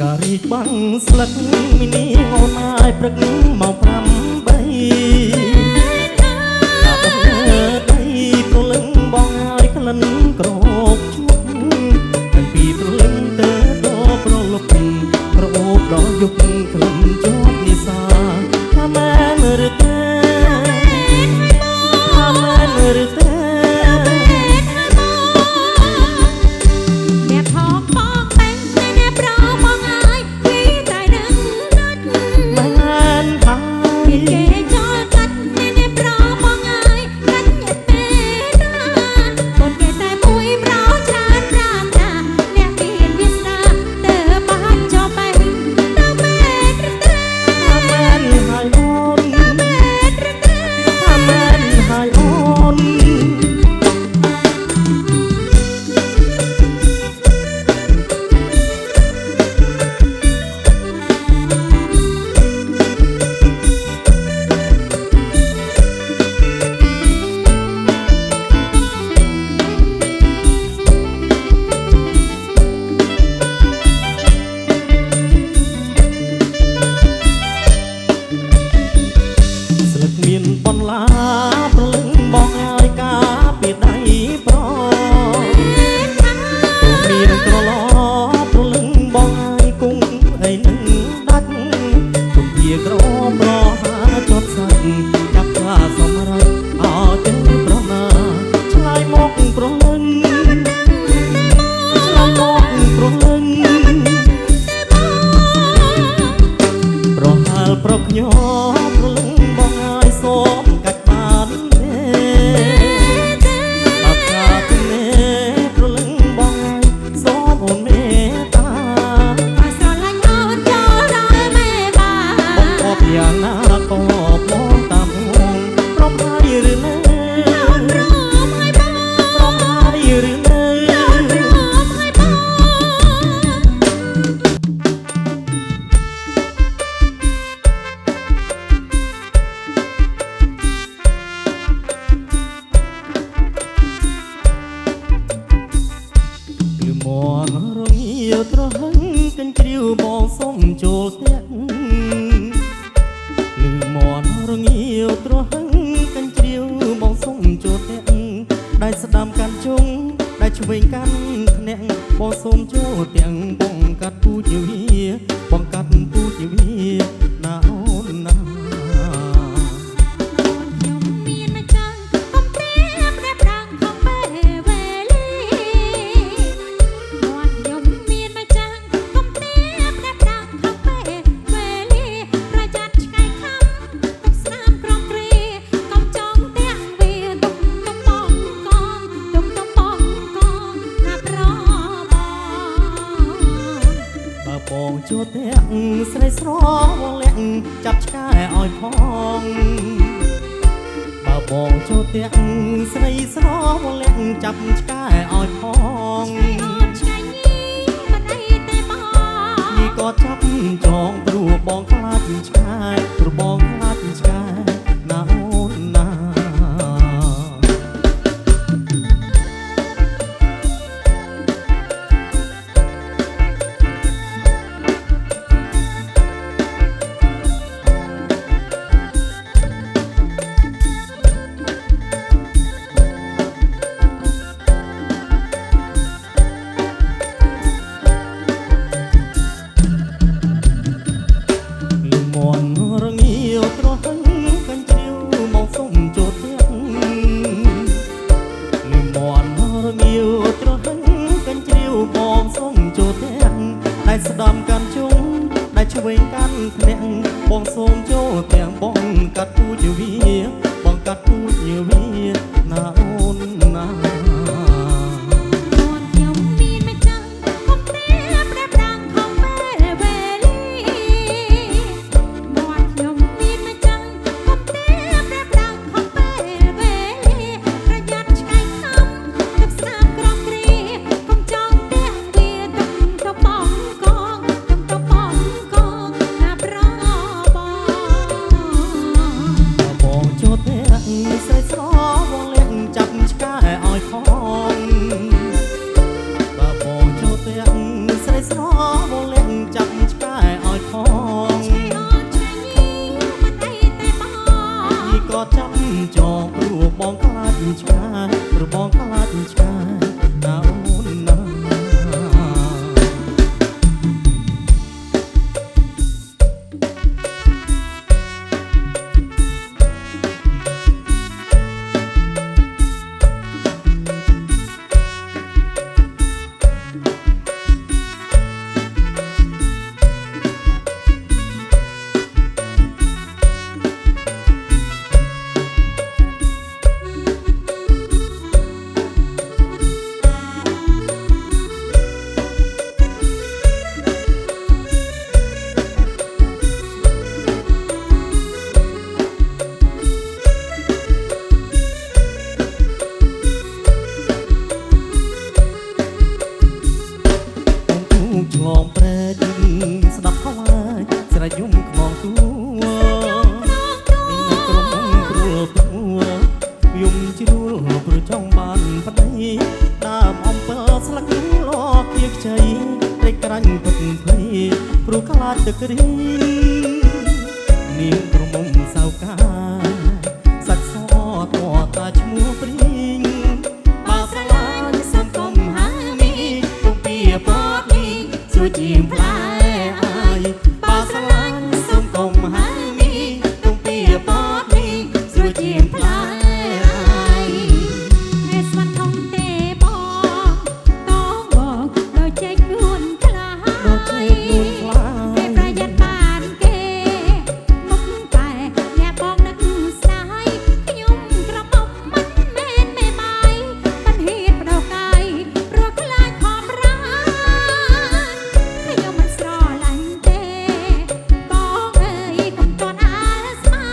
ការីបាំងស្លឹកមីនីអូនអាយព្រឹកមក8កាបដៃព្រលឹងបងហើយក្លិនក្រអូបជុកតាំងពីព្រលឹងទៅដល់ប្រលប់ក្រអូបដល់យុគក្លិនជាប់និសាថាមែនឬទេថាមែនឬទេស្រីស្រវល់លះចាប់ ឆ្លងព្រែកស្ដាប់ខ្វាយស្រែកយំខ្មងទួនៅក្រុមគ្រួព្រោះយំជ្រួលព្រោះចង់បានប្តីដើមអំពើស្លឹកលគៀខ្ចីតែក្រាញ់ពិតភ័យព្រោះខ្លាចទឹករីនាងក្រមុំសៅកាសាច់សតតាឈ្មោះព្រីងបើស្រឡាញ់សុំកុំហាមីទុំពីពតនេះស្រួយជាងផ្លែអាយបើស្រឡាញ់សុំកុំហាមីទុំពីពតនេះស្រួយជាងផ្លែអាយហេស្វាត់ធំទេបងតងបងដោយចេកនួនខ្លាដោយចេកនួនខ្លាតែប្រយ័ត្នបានគេមុខតែអ្នកបងនឹកស្ដាយខ្ញុំក្រមុំមិនមែនមេបាយមិនហ៊ានបដោកាយព្រោះខ្លាចខំរាខ្ញុំមិនស្រឡាញ់ទេបងអើយកុំតន់អាស្មា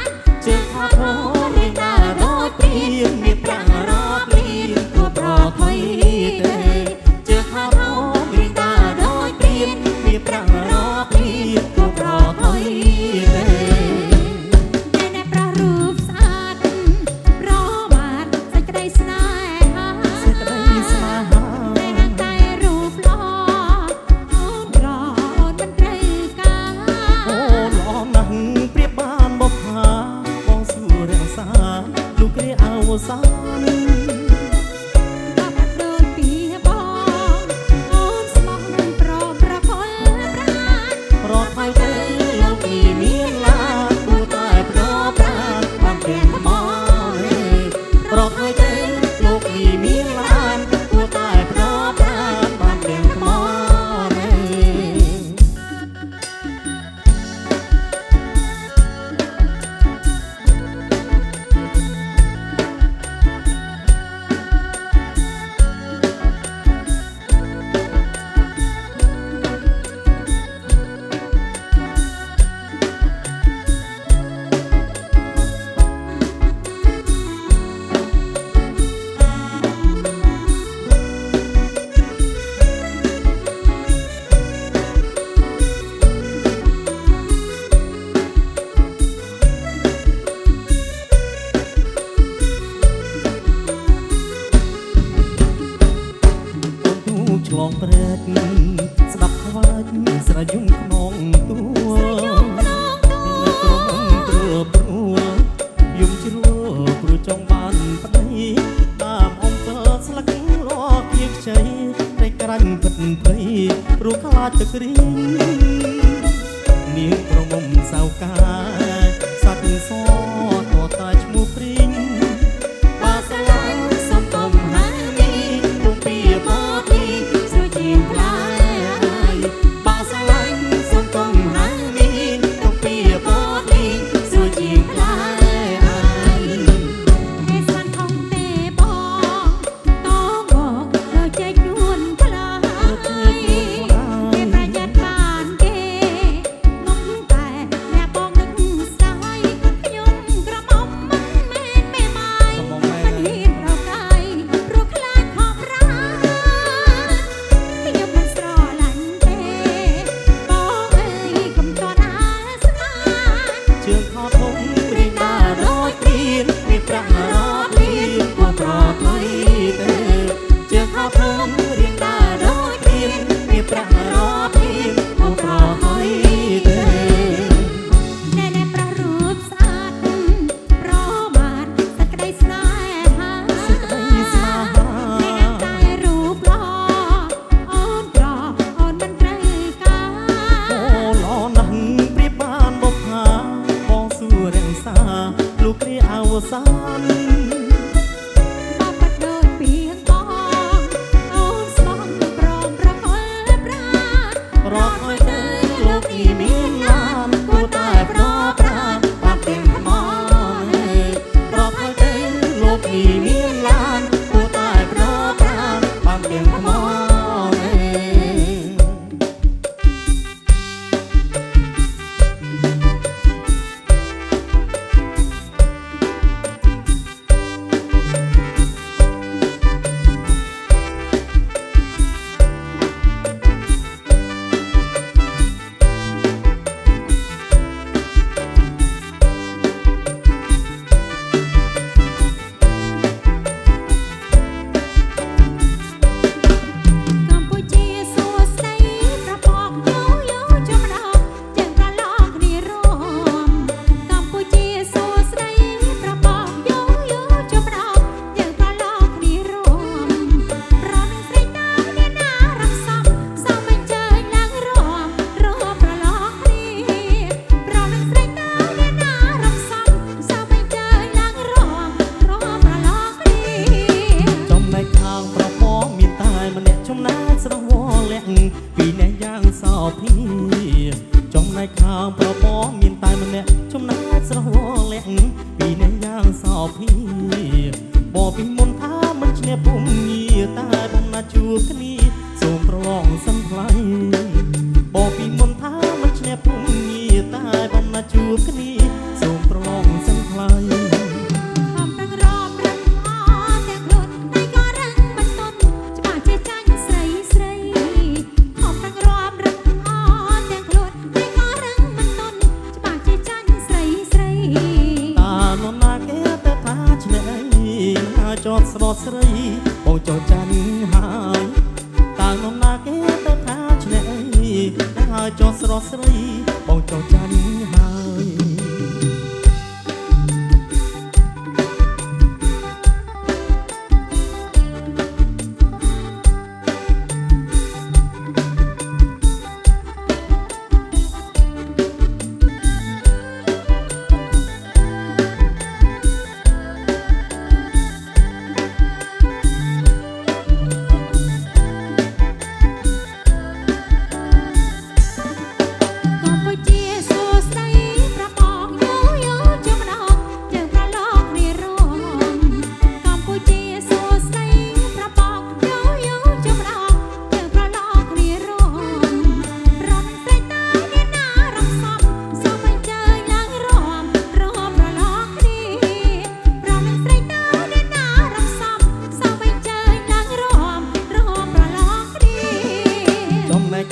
នជើងថាធំរៀងដើរដូចព្រាមមានប្រាំងរត់លៀនគួរប្រថុយទេជើងថាធំរៀងដើរដូចព្រាមមានប្រាំងរត់លៀនគួរប្រថុយទេអ្នកប្រោះរូបស្អាតប្រមាថសេចក្តីស្នេហាសេចក្តីស្នេហាតែរាងកាយរូបល្អអូនក្រអូនមិនត្រូវការអូនល្អណាស់ប្រៀបបានបុប្ផាបងសួររក្សាលោកគ្រាអវសានបាត់ដូចពីបងអូនស្មោះនឹងប្រប្រពន្ធប្រាណរត់ហើយទៅលោកនេះមានឡានគួរតែប្រប្រានបានទាំងថ្មរត់ហើយទៅលោកនេះមានឡានគួរតែប្រប្រានបានទាំងថ្មឆ្លងព្រែកស្ដាប់ខ្វាច់ស្រែកយំខ្នងទួនៅក្រុមគ្រួព្រោះយំជ្រួលព្រោះចង់បានប្តីដើមអំពើស្លឹកលគៀខ្ចីតែក្រាញ់ពិតភ័យព្រោះខ្លាចទឹករីនាងក្រមុំសៅកាសាច់សតតាឈ្មោះព្រីងបើស្រឡាញ់សុំកុំហាមីទុំពីពតនេះស្រួយជាងផ្លែអាយបើស្រឡាញ់សុំកុំហាមីទុំពីពតនេះស្រួយជាងផ្លែអាយហេស្វាន់ធំទេបងតងបងដោយចេកនួនខ្លាតែប្រយ័ត្នបានគេមុខតែអ្នកបងនឹកស្ដាយខ្ញុំ ពីអ្នកយ៉ាងសោភីចំណែកខាងប្របោមានតែម្នាក់ចំណែកស្រស់វលាក់ពីអ្នកយ៉ាងសោភីបបពីមុនថាមិនឈ្នះពុំងារតែបំណាជួគ្នាសូមប្រឡងសិនថ្លៃបបពីមុនថាមិនឈ្នះពុំងារតែបំណាជួគ្នាសូមប្រឡងសិនថ្លៃចតស្បត់ស្រីបងចោចាញ់ហើយតើនំណាគេទៅថាឆ្នេះហើយចតស្រស់ស្រីបងចោចាញ់ហើយ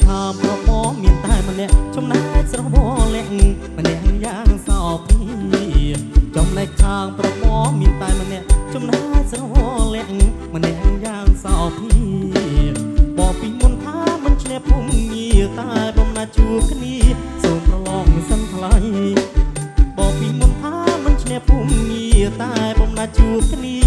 ខាងប្របោមានតែម្នាក់ចំណែកស្រស់វលាក់ម្នាក់យ៉ាងសោភីចំណែកខាងប្របោមានតែម្នាក់ចំណែកស្រស់វលាក់ម្នាក់យ៉ាងសោភីបបពីមុនថាមិនឈ្នះពុំងារតែបំណាជួគ្នាសូមប្រឡងសិនថ្លៃបបពីមុនថាមិនឈ្នះពុំងារតែបំណាជួគ្នា